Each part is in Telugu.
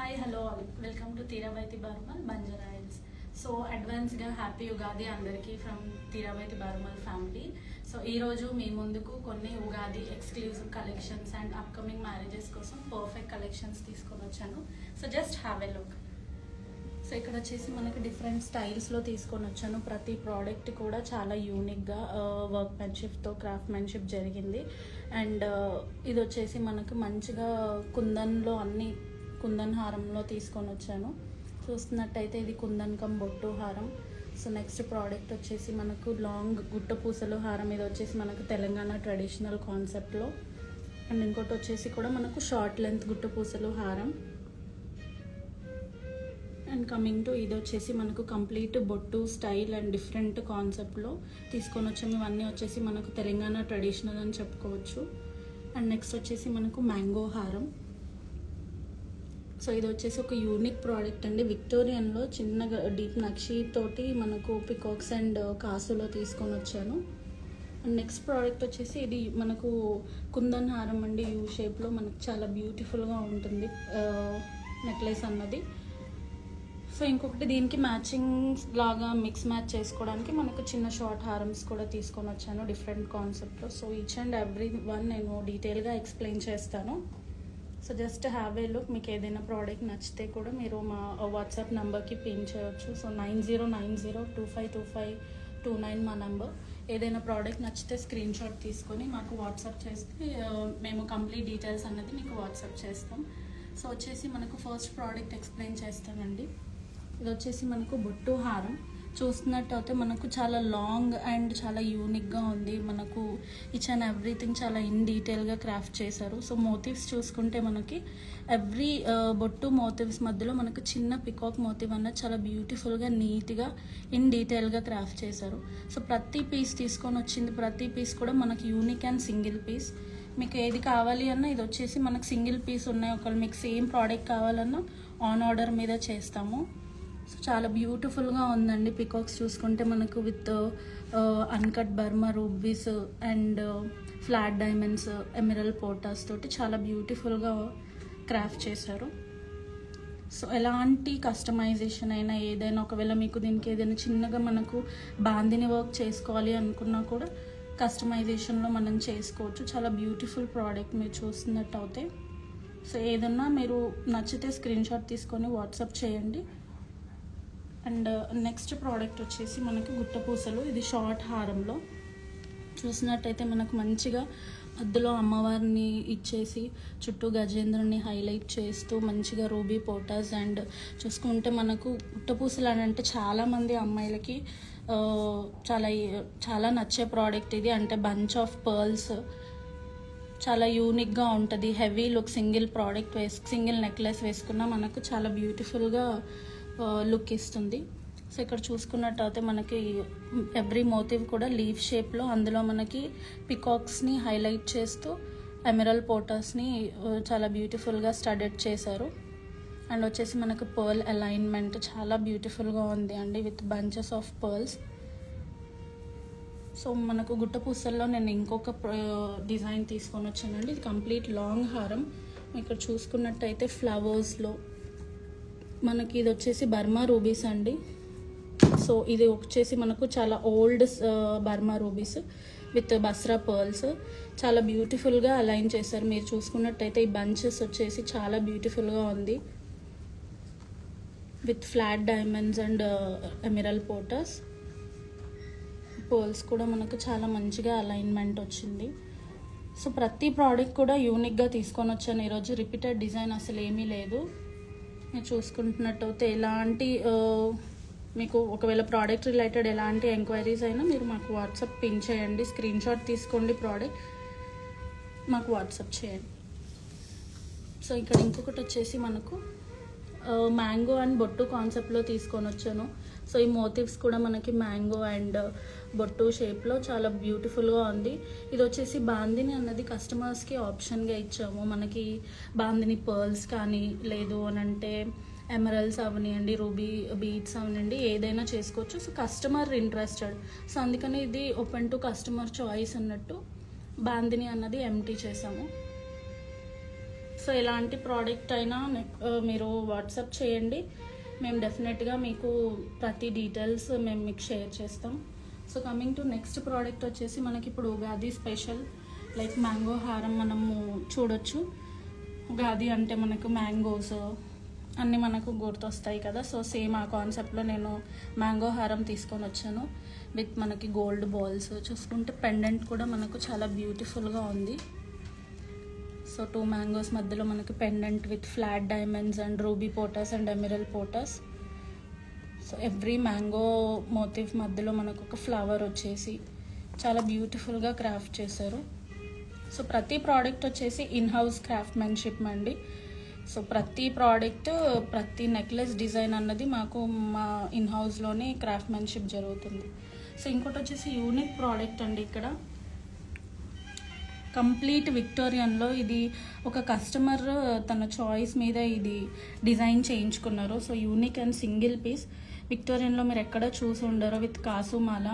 Hi hello all welcome to Tirabaiti Barumal Banjara Hills. So అడ్వాన్స్గా హ్యాపీ ఉగాది అందరికీ from Tirabaiti Barumal family. So ఈరోజు మీ ముందుకు కొన్ని Ugadi exclusive collections and upcoming marriages కోసం పర్ఫెక్ట్ కలెక్షన్స్ తీసుకొని వచ్చాను. So just have a look. So ఇక్కడ వచ్చేసి మనకి డిఫరెంట్ స్టైల్స్లో తీసుకొని వచ్చాను. ప్రతి ప్రోడక్ట్ కూడా చాలా యూనిక్గా వర్క్ మ్యాన్షిప్తో క్రాఫ్ట్మెన్షిప్ జరిగింది. అండ్ ఇది వచ్చేసి మనకు మంచిగా కుందన్లో అన్ని కుందన్ హారంలో తీసుకొని వచ్చాను. చూస్తున్నట్టయితే ఇది కుందన్ కమ్ బొట్టు హారం. సో నెక్స్ట్ ప్రోడక్ట్ వచ్చేసి మనకు లాంగ్ గుట్ట పూసలు హారం. ఇది వచ్చేసి మనకు తెలంగాణ ట్రెడిషనల్ కాన్సెప్ట్లో. అండ్ ఇంకోటి వచ్చేసి కూడా మనకు షార్ట్ లెంత్ గుట్ట పూసలు హారం. అండ్ కమింగ్ టు ఇది వచ్చేసి మనకు కంప్లీట్ బొట్టు స్టైల్ అండ్ డిఫరెంట్ కాన్సెప్ట్లో తీసుకొని వచ్చాము. ఇవన్నీ వచ్చేసి మనకు తెలంగాణ ట్రెడిషనల్ అని చెప్పుకోవచ్చు. అండ్ నెక్స్ట్ వచ్చేసి మనకు మ్యాంగో హారం. సో ఇది వచ్చేసి ఒక యూనిక్ ప్రోడక్ట్ అండి. విక్టోరియన్లో చిన్నగా డీప్ నక్షి తోటి మనకు పికాక్స్ అండ్ కాసులో తీసుకొని వచ్చాను. అండ్ నెక్స్ట్ ప్రోడక్ట్ వచ్చేసి ఇది మనకు కుందన్ హారం అండి. యూ షేప్లో మనకు చాలా బ్యూటిఫుల్గా ఉంటుంది నెక్లెస్ అన్నది. సో ఇంకొకటి దీనికి మ్యాచింగ్ లాగా మిక్స్ మ్యాచ్ చేసుకోవడానికి మనకు చిన్న షార్ట్ హారమ్స్ కూడా తీసుకొని వచ్చాను డిఫరెంట్ కాన్సెప్ట్లో. So each and every one నేను డీటెయిల్గా ఎక్స్ప్లెయిన్ చేస్తాను. So just have a look. మీకు ఏదైనా ప్రోడక్ట్ నచ్చితే కూడా మీరు మా వాట్సాప్ నెంబర్కి పిన్ చేయొచ్చు. సో 9090252529 మా నెంబర్. ఏదైనా ప్రోడక్ట్ నచ్చితే స్క్రీన్ షాట్ తీసుకొని మాకు వాట్సాప్ చేస్తే మేము కంప్లీట్ డీటెయిల్స్ అన్నది మీకు వాట్సాప్ చేస్తాం. సో వచ్చేసి మనకు ఫస్ట్ ప్రోడక్ట్ ఎక్స్ప్లెయిన్ చేస్తానండి. ఇది వచ్చేసి మనకు బొట్టు హారం. చూస్తున్నట్టయితే మనకు చాలా లాంగ్ అండ్ చాలా యూనిక్గా ఉంది. మనకు ఈచ్ అండ్ ఎవ్రీథింగ్ చాలా ఇన్ డీటెయిల్గా క్రాఫ్ట్ చేశారు. సో మోటివ్స్ చూసుకుంటే మనకి ఎవ్రీ బొట్టు మోటివ్స్ మధ్యలో మనకు చిన్న పికాక్ మోటివ్ అన్నది చాలా బ్యూటిఫుల్గా నీట్గా ఇన్ డీటెయిల్గా క్రాఫ్ట్ చేశారు. సో ప్రతి పీస్ తీసుకొని వచ్చింది ప్రతి పీస్ కూడా మనకి యూనిక్ అండ్ సింగిల్ పీస్. మీకు ఏది కావాలి అన్నా ఇది వచ్చేసి మనకు సింగిల్ పీస్ ఉన్నాయి. ఒకవేళ మీకు సేమ్ ప్రోడక్ట్ కావాలన్నా ఆన్ ఆర్డర్ మీద చేస్తాము. సో చాలా బ్యూటిఫుల్గా ఉందండి. పికాక్స్ చూసుకుంటే మనకు with uncut Burma rubies and flat diamonds emerald పోటాస్ తోటి చాలా బ్యూటిఫుల్గా క్రాఫ్ట్ చేశారు. సో ఎలాంటి కస్టమైజేషన్ అయినా ఏదైనా ఒకవేళ మీకు దీనికి ఏదైనా చిన్నగా మనకు బాందిని వర్క్ చేసుకోవాలి అనుకున్నా కూడా కస్టమైజేషన్లో మనం చేసుకోవచ్చు. చాలా బ్యూటిఫుల్ ప్రోడక్ట్ మీరు చూస్తున్నట్టు అవుతే. సో ఏదన్నా మీరు నచ్చితే స్క్రీన్ షాట్ తీసుకొని వాట్సాప్ చేయండి. అండ్ నెక్స్ట్ ప్రోడక్ట్ వచ్చేసి మనకి గుట్ట పూసలు. ఇది షార్ట్ హారంలో చూసినట్టయితే మనకు మంచిగా మధ్యలో అమ్మవారిని ఇచ్చేసి చుట్టూ గజేంద్రుని హైలైట్ చేస్తూ మంచిగా రూబీ పోటాస్. అండ్ చూసుకుంటే మనకు గుట్ట పూసలు అని అంటే చాలామంది అమ్మాయిలకి చాలా నచ్చే ప్రోడక్ట్ ఇది. అంటే బంచ్ ఆఫ్ పర్ల్స్ చాలా యూనిక్గా ఉంటుంది. హెవీ లుక్ సింగిల్ నెక్లెస్ వేసుకున్నా మనకు చాలా బ్యూటిఫుల్గా లుక్ ఇస్తుంది. సో ఇక్కడ చూసుకున్నట్టయితే మనకి ఎవ్రీ మోటివ్ కూడా లీఫ్ షేప్లో అందులో మనకి పికాక్స్ని హైలైట్ చేస్తూ ఎమరల్డ్ పోటాస్ని చాలా బ్యూటిఫుల్గా స్టడెడ్ చేశారు. అండ్ వచ్చేసి మనకు పర్ల్ అలైన్మెంట్ చాలా బ్యూటిఫుల్గా ఉంది అండి with bunches of pearls. So మనకు గుట్ట పూసల్లో నేను ఇంకొక డిజైన్ తీసుకొని వచ్చానండి. ఇది కంప్లీట్ లాంగ్ హారం. ఇక్కడ చూసుకున్నట్టయితే ఫ్లవర్స్లో మనకి ఇది వచ్చేసి బర్మా రూబీస్ అండి. సో ఇది వచ్చేసి మనకు చాలా old Burma rubies with Basra pearls చాలా బ్యూటిఫుల్గా అలైన్ చేశారు. మీరు చూసుకున్నట్టయితే ఈ బంచెస్ వచ్చేసి చాలా బ్యూటిఫుల్గా ఉంది with flat diamonds and emerald పోటాస్. పర్ల్స్ కూడా మనకు చాలా మంచిగా అలైన్మెంట్ వచ్చింది. సో ప్రతి ప్రోడక్ట్ కూడా యూనిక్గా తీసుకొని వచ్చాను ఈరోజు. రిపీటెడ్ డిజైన్ అసలు ఏమీ లేదు. మీరు చూసుకుంటున్నట్టయితే ఎలాంటి మీకు ఒకవేళ ప్రోడక్ట్ రిలేటెడ్ ఎలాంటి ఎంక్వైరీస్ అయినా మీరు మాకు వాట్సాప్ పిన్ చేయండి. స్క్రీన్ షాట్ తీసుకోండి, ప్రోడక్ట్ మాకు వాట్సాప్ చేయండి. సో ఇక్కడ ఇంకొకటి వచ్చేసి మనకు మ్యాంగో అండ్ బొట్టు కాన్సెప్ట్లో తీసుకొని వచ్చాను. సో ఈ మోటివ్స్ కూడా మనకి మ్యాంగో అండ్ బొట్టు షేప్లో చాలా బ్యూటిఫుల్గా ఉంది. ఇది వచ్చేసి బాందిని అన్నది కస్టమర్స్కి ఆప్షన్గా ఇచ్చాము. మనకి బాందిని పర్ల్స్ కానీ లేదు అని అంటే ఎమరల్డ్స్ అవనివ్వండి, రూబీ బీడ్స్ అవనండి, ఏదైనా చేసుకోవచ్చు. So customer interested. సో అందుకని ఇది ఓపెన్ టు కస్టమర్ చాయిస్ అన్నట్టు బాందిని అన్నది ఎంటీ చేసాము. సో ఎలాంటి ప్రోడక్ట్ అయినా మీరు వాట్సాప్ చేయండి, మేము డెఫినెట్గా మీకు ప్రతి డీటెయిల్స్ మేము మీకు షేర్ చేస్తాం. So coming to next product వచ్చేసి మనకి ఇప్పుడు ఉగాది స్పెషల్ లైక్ మ్యాంగో హారం మనము చూడొచ్చు. ఉగాది అంటే మనకు మ్యాంగోస్ అన్నీ మనకు గుర్తొస్తాయి కదా. సో సేమ్ ఆ కాన్సెప్ట్లో నేను మ్యాంగో హారం తీసుకొని వచ్చాను విత్ మనకి గోల్డ్ బాల్స్. చూసుకుంటే పెండెంట్ కూడా మనకు చాలా బ్యూటిఫుల్గా ఉంది. సో 2 మ్యాంగోస్ మధ్యలో మనకి pendant with flat diamonds and ruby పోటాస్ అండ్ ఎమరల్ పోటాస్. సో ఎవ్రీ మ్యాంగో మోటివ్ మధ్యలో మనకు ఒక ఫ్లవర్ వచ్చేసి చాలా బ్యూటిఫుల్గా క్రాఫ్ట్ చేశారు. సో ప్రతి ప్రోడక్ట్ వచ్చేసి ఇన్ హౌస్ క్రాఫ్ట్మెన్షిప్ అండి. సో ప్రతి ప్రోడక్ట్ ప్రతి నెక్లెస్ డిజైన్ అన్నది మాకు మా ఇన్ హౌస్లోనే క్రాఫ్ట్మెన్షిప్ జరుగుతుంది. సో ఇంకోటి వచ్చేసి యూనిక్ ప్రోడక్ట్ అండి. ఇక్కడ కంప్లీట్ విక్టోరియన్లో ఇది ఒక కస్టమర్ తన చాయిస్ మీద ఇది డిజైన్ చేయించుకున్నారు. So unique and single piece విక్టోరియన్లో మీరు ఎక్కడ చూసి ఉండరో విత్ కాసుమాల.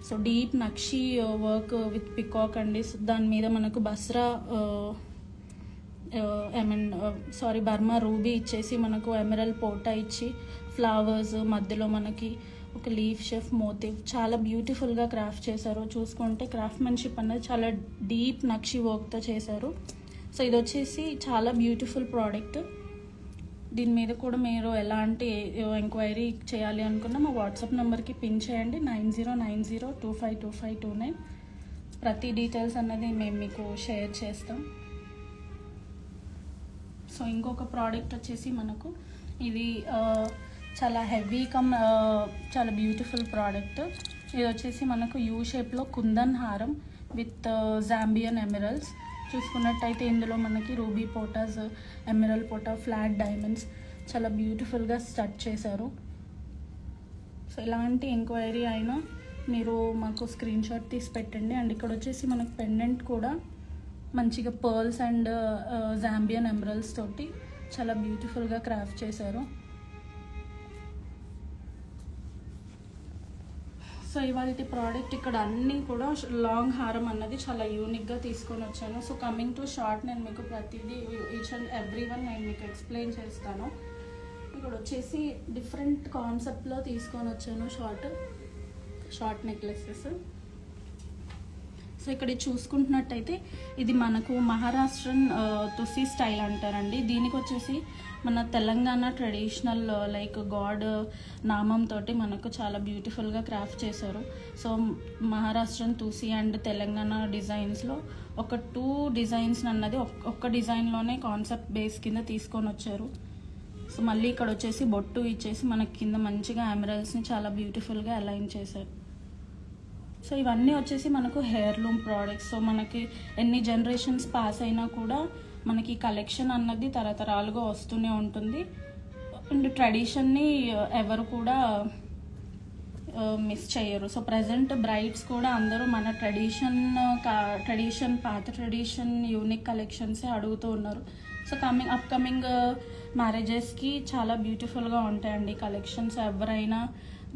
సో డీప్ నక్షి వర్క్ విత్ పికాక్ అండి. సో దాని మీద మనకు బస్రా బర్మా రూబీ ఇచ్చేసి మనకు ఎమరల్ పోటా ఇచ్చి ఫ్లవర్స్ మధ్యలో మనకి ఒక లీఫ్ షెఫ్ మోటివ్ చాలా బ్యూటిఫుల్గా క్రాఫ్ట్ చేశారు. చూసుకుంటే క్రాఫ్ట్మెన్షిప్ అనేది చాలా డీప్ నక్షి వర్క్తో చేశారు. సో ఇది వచ్చేసి చాలా బ్యూటిఫుల్ ప్రోడక్ట్. దీని మీద కూడా మీరు ఎలాంటి ఎంక్వైరీ చేయాలి అనుకున్నా మా వాట్సాప్ నెంబర్కి పిన్ చేయండి 9090252529. ప్రతి డీటెయిల్స్ అన్నది మేము మీకు షేర్ చేస్తాం. సో ఇంకొక ప్రోడక్ట్ వచ్చేసి మనకు ఇది చాలా హెవీ చాలా బ్యూటిఫుల్ ప్రోడక్ట్. ఇది వచ్చేసి మనకు యూ షేప్లో కుందన్ హారం విత్ జాంబియన్ ఎమరల్స్. చూసుకున్నట్టయితే ఇందులో మనకి రూబీ పోటాస్, ఎమరల్ పోటా, ఫ్లాట్ డైమండ్స్ చాలా బ్యూటిఫుల్గా స్టడ్ చేశారు. సో ఎలాంటి ఎంక్వైరీ అయినా మీరు మాకు స్క్రీన్ షాట్ తీసి పెట్టండి. అండ్ ఇక్కడ వచ్చేసి మనకు పెండెంట్ కూడా మంచిగా పర్ల్స్ అండ్ జాంబియన్ ఎమరల్స్ తోటి చాలా బ్యూటిఫుల్గా క్రాఫ్ట్ చేశారు. సో ఇవాళ ప్రోడక్ట్ ఇక్కడ అన్నీ కూడా లాంగ్ హారం అన్నది చాలా యూనిక్గా తీసుకొని వచ్చాను. సో కమింగ్ టు షార్ట్ నేను మీకు ప్రతిదీ ఈచ్ అండ్ ఎవ్రీ వన్ నేను మీకు ఎక్స్ప్లెయిన్ చేస్తాను. ఇక్కడ వచ్చేసి డిఫరెంట్ కాన్సెప్ట్లో తీసుకొని వచ్చాను షార్ట్ నెక్లెసెస్. సో ఇక్కడ చూసుకుంటున్నట్టయితే ఇది మనకు మహారాష్ట్రన్ తుసి స్టైల్ అంటారండి. దీనికి వచ్చేసి మన తెలంగాణ ట్రెడిషనల్ లైక్ గాడ్ నామంతో మనకు చాలా బ్యూటిఫుల్గా క్రాఫ్ట్ చేశారు. సో మహారాష్ట్రన్ తుసి అండ్ తెలంగాణ డిజైన్స్లో ఒక 2 డిజైన్స్ అన్నది ఒక్క డిజైన్లోనే కాన్సెప్ట్ బేస్ కింద తీసుకొని వచ్చారు. సో మళ్ళీ ఇక్కడ వచ్చేసి బొట్టు ఇచ్చేసి మనకి కింద మంచిగా ఎమరల్స్ని చాలా బ్యూటిఫుల్గా అలైన్ చేశారు. సో ఇవన్నీ వచ్చేసి మనకు హెయిర్లూమ్ ప్రోడక్ట్స్. సో మనకి ఎన్ని జనరేషన్స్ పాస్ అయినా కూడా మనకి కలెక్షన్ అన్నది తరతరాలుగా వస్తూనే ఉంటుంది. అండ్ ట్రెడిషన్ని ఎవరు కూడా మిస్ చేయరు. సో ప్రజెంట్ బ్రైడ్స్ కూడా అందరూ మన ట్రెడిషన్ పాత ట్రెడిషన్ యూనిక్ కలెక్షన్సే అడుగుతూ ఉన్నారు. సో అప్కమింగ్ మ్యారేజెస్కి చాలా బ్యూటిఫుల్గా ఉంటాయండి కలెక్షన్స్. ఎవరైనా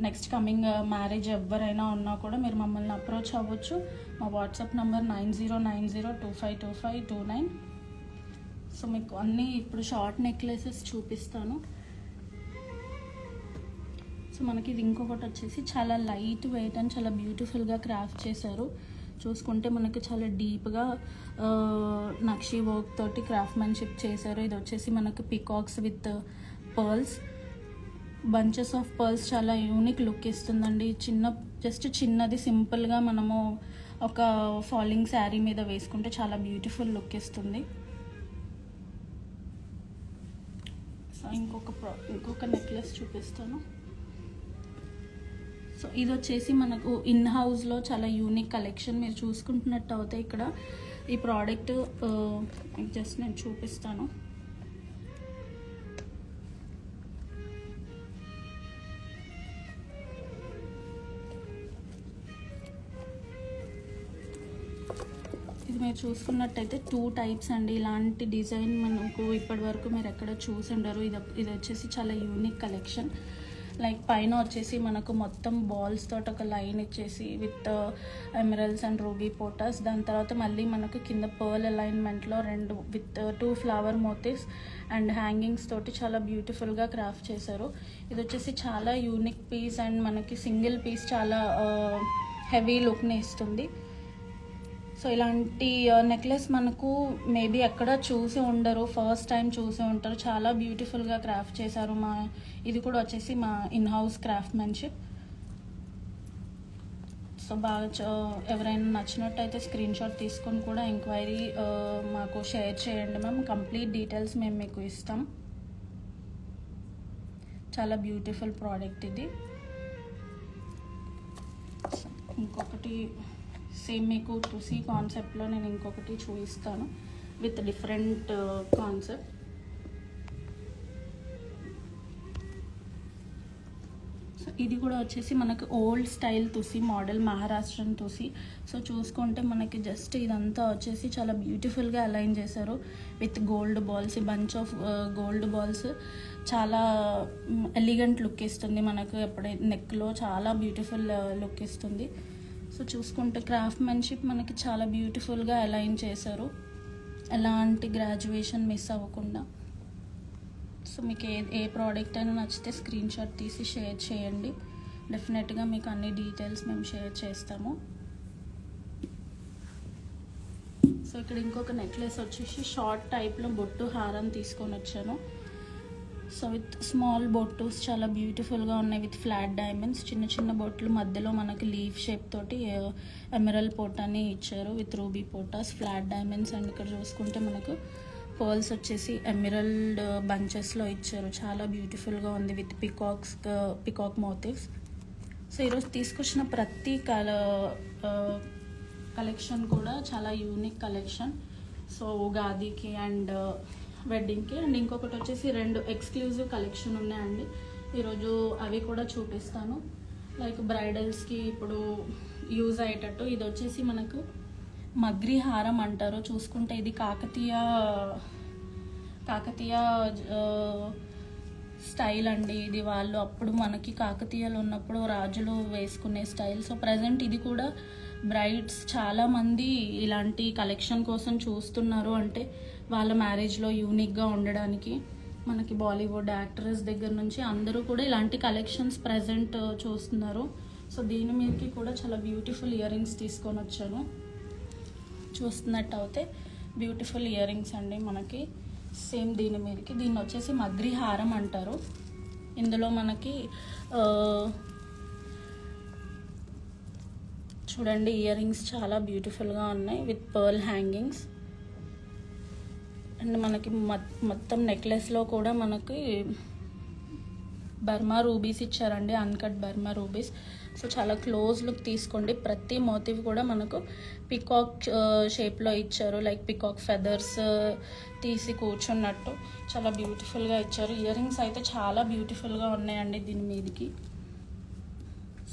నెక్స్ట్ కమింగ్ మ్యారేజ్ ఎవరైనా ఉన్నా కూడా మీరు మమ్మల్ని అప్రోచ్ అవ్వచ్చు. మా వాట్సాప్ నెంబర్ 9090252529. సో మీకు అన్నీ ఇప్పుడు షార్ట్ నెక్లెసెస్ చూపిస్తాను. సో మనకి ఇది ఇంకొకటి వచ్చేసి చాలా లైట్ వెయిట్ అండ్ చాలా బ్యూటిఫుల్గా క్రాఫ్ట్ చేశారు. చూసుకుంటే మనకి చాలా డీప్గా నక్షి వర్క్ తోటి క్రాఫ్ట్మెన్షిప్ చేశారు. ఇది వచ్చేసి మనకు peacocks with pearls, bunches of pearls చాలా యూనిక్ లుక్ ఇస్తుందండి. జస్ట్ చిన్నది సింపుల్గా మనము ఒక ఫాలింగ్ శారీ మీద వేసుకుంటే చాలా బ్యూటిఫుల్ లుక్ ఇస్తుంది. సో ఇంకొక నెక్లెస్ చూపిస్తాను. సో ఇది వచ్చేసి మనకు ఇన్ హౌస్లో చాలా యూనిక్ కలెక్షన్. మీరు చూసుకుంటున్నట్టు అవుతాయి ఇక్కడ ఈ ప్రోడక్ట్ జస్ట్ నేను చూపిస్తాను. ఇది మీరు చూసుకున్నట్టయితే 2 టైప్స్ అండి. ఇలాంటి డిజైన్ మనకు ఇప్పటి వరకు మీరు ఎక్కడ చూసి ఉండరు. ఇది వచ్చేసి చాలా యూనిక్ కలెక్షన్. లైక్ పైన వచ్చేసి మనకు మొత్తం బాల్స్ తోటి ఒక లైన్ ఇచ్చేసి విత్ ఎమరల్స్ అండ్ రూబీ పోటాస్. దాని తర్వాత మళ్ళీ మనకు కింద పర్ల్ అలైన్మెంట్లో 2 with 2 flower motifs and hangings తోటి చాలా బ్యూటిఫుల్గా క్రాఫ్ట్ చేశారు. ఇది వచ్చేసి చాలా యూనిక్ పీస్ అండ్ మనకి సింగిల్ పీస్ చాలా హెవీ లుక్ని ఇస్తుంది. సో ఇలాంటి నెక్లెస్ మనకు మేబీ ఎక్కడ చూసి ఉండరు, ఫస్ట్ టైం చూసి ఉంటారు. చాలా బ్యూటిఫుల్గా క్రాఫ్ట్ చేశారు. ఇది కూడా వచ్చేసి మా ఇన్ హౌస్ క్రాఫ్ట్మెన్షిప్. సో బాగా ఎవరైనా నచ్చినట్టయితే స్క్రీన్ షాట్ తీసుకొని కూడా ఎంక్వైరీ మాకు షేర్ చేయండి మ్యామ్. కంప్లీట్ డీటెయిల్స్ మేము మీకు ఇస్తాం. చాలా బ్యూటిఫుల్ ప్రోడక్ట్ ఇది. ఇంకొకటి సేమ్ మీకు తుసి కాన్సెప్ట్లో నేను ఇంకొకటి చూపిస్తాను విత్ డిఫరెంట్ కాన్సెప్ట్. సో ఇది కూడా వచ్చేసి మనకు old style thushi model, Maharashtrian thushi. So చూసుకుంటే మనకి జస్ట్ ఇదంతా వచ్చేసి చాలా బ్యూటిఫుల్గా అలైన్ చేశారు విత్ గోల్డ్ బాల్స్. ఈ బంచ్ ఆఫ్ గోల్డ్ బాల్స్ చాలా ఎలిగెంట్ లుక్ ఇస్తుంది మనకు. ఎప్పుడైతే నెక్లో చాలా బ్యూటిఫుల్ లుక్ ఇస్తుంది. సో చూసుకుంటే క్రాఫ్ట్మెన్షిప్ మనకి చాలా బ్యూటిఫుల్గా అలైన్ చేశారు, ఎలాంటి గ్రాడ్యుయేషన్ మిస్ అవ్వకుండా. సో మీకు ఏ ప్రోడక్ట్ అయినా నచ్చితే స్క్రీన్ షాట్ తీసి షేర్ చేయండి. డెఫినెట్గా మీకు అన్ని డీటెయిల్స్ మేము షేర్ చేస్తాము. సో ఇక్కడ ఇంకొక నెక్లెస్ వచ్చేసి షార్ట్ టైప్లో బొట్టు హారం తీసుకొని వచ్చాను. సో విత్ స్మాల్ బొట్టుస్ చాలా బ్యూటిఫుల్గా ఉన్నాయి విత్ ఫ్లాట్ డైమండ్స్. చిన్న చిన్న బొట్లు మధ్యలో మనకి లీఫ్ షేప్ తోటి ఎమరల్ పోటాని ఇచ్చారు విత్ రూబీ పోటాస్, ఫ్లాట్ డైమండ్స్. అండ్ ఇక్కడ చూసుకుంటే మనకు పర్ల్స్ వచ్చేసి ఎమరల్డ్ బంచెస్లో ఇచ్చారు. చాలా బ్యూటిఫుల్గా ఉంది విత్ పికాక్ మోటివ్స్. సో ఈరోజు తీసుకొచ్చిన ప్రతి కలెక్షన్ కూడా చాలా యూనిక్ కలెక్షన్. సో ఉగాదికి అండ్ వెడ్డింగ్కి. అండ్ ఇంకొకటి వచ్చేసి 2 ఎక్స్క్లూజివ్ కలెక్షన్ ఉన్నాయండి. ఈరోజు అవి కూడా చూపిస్తాను. లైక్ బ్రైడల్స్కి ఇప్పుడు యూజ్ అయ్యేటట్టు. ఇది వచ్చేసి మనకు మగ్రి హారం అంటారు. చూసుకుంటే ఇది కాకతీయ స్టైల్ అండి. ఇది వాళ్ళు అప్పుడు మనకి కాకతీయాలు ఉన్నప్పుడు రాజులు వేసుకునే స్టైల్. సో ప్రజెంట్ ఇది కూడా బ్రైడ్స్ చాలామంది ఇలాంటి కలెక్షన్ కోసం చూస్తున్నారు. అంటే వాళ్ళ మ్యారేజ్లో యూనిక్గా ఉండడానికి మనకి బాలీవుడ్ యాక్టర్స్ దగ్గర నుంచి అందరూ కూడా ఇలాంటి కలెక్షన్స్ ప్రజెంట్ చూస్తున్నారు. సో దీని మీదకి కూడా చాలా బ్యూటిఫుల్ ఇయర్ రింగ్స్ తీసుకొని వచ్చాను. చూస్తున్నట్టు అయితే బ్యూటిఫుల్ ఇయర్ రింగ్స్ అండి మనకి. సేమ్ దీని మీదకి దీన్ని వచ్చేసి మగ్రి హారం అంటారు. ఇందులో మనకి చూడండి ఇయర్ రింగ్స్ చాలా బ్యూటిఫుల్గా ఉన్నాయి విత్ పర్ల్ హ్యాంగింగ్స్. అండ్ మనకి మొత్తం నెక్లెస్లో కూడా మనకి బర్మా రూబీస్ ఇచ్చారండి, అన్కట్ బర్మా రూబీస్. సో చాలా క్లోజ్ లుక్ తీసుకోండి. ప్రతి మోటివ్ కూడా మనకు పికాక్ షేప్లో ఇచ్చారు, లైక్ పికాక్ ఫెదర్స్ తీసి కూర్చున్నట్టు చాలా బ్యూటిఫుల్గా ఇచ్చారు. ఇయర్ రింగ్స్ అయితే చాలా బ్యూటిఫుల్గా ఉన్నాయండి దీని మీదకి.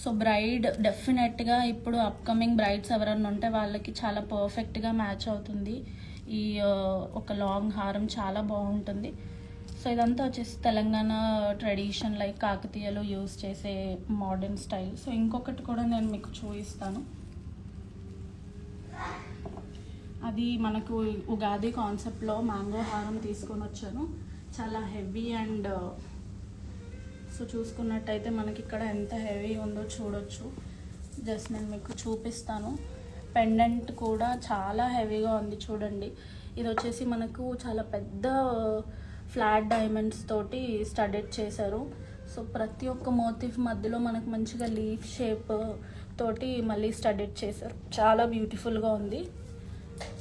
సో బ్రైడ్ డెఫినెట్గా ఇప్పుడు అప్కమింగ్ బ్రైడ్స్ ఎవరన్నా ఉంటే వాళ్ళకి చాలా పర్ఫెక్ట్గా మ్యాచ్ అవుతుంది. ఈ ఒక లాంగ్ హారం చాలా బాగుంటుంది. సో ఇదంతా వచ్చేసి తెలంగాణ ట్రెడిషన్, లైక్ కాకతీయలో యూజ్ చేసే మోడర్న్ స్టైల్. సో ఇంకొకటి కూడా నేను మీకు చూపిస్తాను. అది మనకు ఉగాది కాన్సెప్ట్లో మ్యాంగో హారం తీసుకొని వచ్చాను. చాలా హెవీ అండ్ సో చూసుకున్నట్టయితే మనకి ఇక్కడ ఎంత హెవీ ఉందో చూడొచ్చు. జస్ట్ నేను మీకు చూపిస్తాను. పెండెంట్ కూడా చాలా హెవీగా ఉంది చూడండి. ఇది వచ్చేసి మనకు చాలా పెద్ద ఫ్లాట్ డైమండ్స్ తోటి స్టడెడ్ చేశారు. సో ప్రతి ఒక్క మోటివ్ మధ్యలో మనకు మంచిగా లీఫ్ షేప్ తోటి మళ్ళీ స్టడెడ్ చేశారు. చాలా బ్యూటిఫుల్గా ఉంది.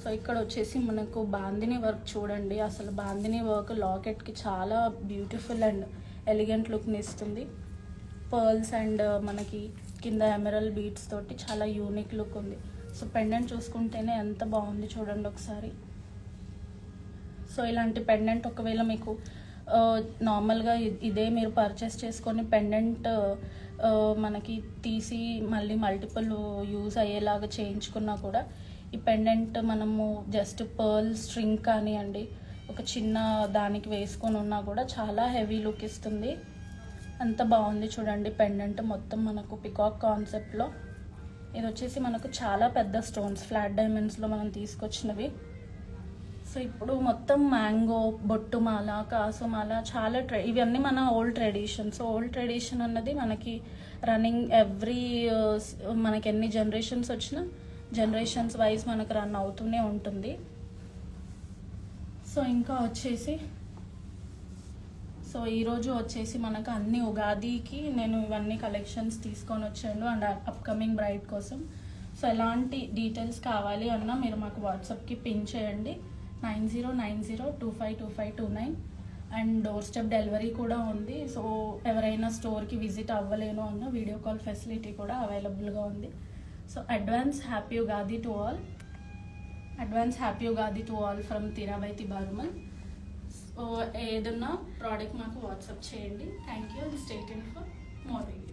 సో ఇక్కడ వచ్చేసి మనకు బాందిని వర్క్ చూడండి. అసలు బాందిని వర్క్ లాకెట్కి చాలా బ్యూటిఫుల్ అండ్ ఎలిగెంట్ లుక్ని ఇస్తుంది. పర్ల్స్ అండ్ మనకి కింద ఎమరల్ బీడ్స్ తోటి చాలా యూనిక్ లుక్ ఉంది. సో పెండెంట్ చూసుకుంటేనే ఎంత బాగుంది చూడండి ఒకసారి. సో ఇలాంటి పెండెంట్ ఒకవేళ మీకు నార్మల్గా ఇదే మీరు పర్చేస్ చేసుకొని పెండెంట్ మనకి తీసి మళ్ళీ మల్టిపుల్ యూజ్ అయ్యేలాగా చేయించుకున్నా కూడా ఈ పెండెంట్ మనము జస్ట్ పర్ల్ స్ట్రింగ్ కానివ్వండి ఒక చిన్న దానికి వేసుకొని ఉన్నా కూడా చాలా హెవీ లుక్ ఇస్తుంది. అంత బాగుంది చూడండి. పెండెంట్ మొత్తం మనకు పికాక్ కాన్సెప్ట్లో. ఇది వచ్చేసి మనకు చాలా పెద్ద స్టోన్స్, ఫ్లాట్ డైమండ్స్లో మనం తీసుకొచ్చినవి. సో ఇప్పుడు మొత్తం మ్యాంగో, బొట్టుమాల, కాసుమాల చాలా ఇవన్నీ మన old tradition. So old tradition అన్నది మనకి రన్నింగ్ మనకి ఎన్ని జనరేషన్స్ వచ్చినా జనరేషన్స్ వైజ్ మనకు రన్ అవుతూనే ఉంటుంది. సో ఇంకా వచ్చేసి ఈరోజు వచ్చేసి మనకు అన్ని ఉగాదికి నేను ఇవన్నీ కలెక్షన్స్ తీసుకొని వచ్చాను అండ్ అప్కమింగ్ బ్రైడ్ కోసం. సో ఎలాంటి డీటెయిల్స్ కావాలి అన్నా మీరు మాకు వాట్సాప్కి పింగ్ చేయండి 9090252529 అండ్ డోర్ స్టెప్ డెలివరీ కూడా ఉంది. సో ఎవరైనా స్టోర్కి విజిట్ అవ్వలేను అన్న వీడియో కాల్ ఫెసిలిటీ కూడా అవైలబుల్గా ఉంది. So advance happy Ugadi to all from Tirabaiti Barumal. So ఏదన్నా ప్రోడక్ట్ మాకు వాట్సాప్ చేయండి. Thank you. Stay tuned for more videos.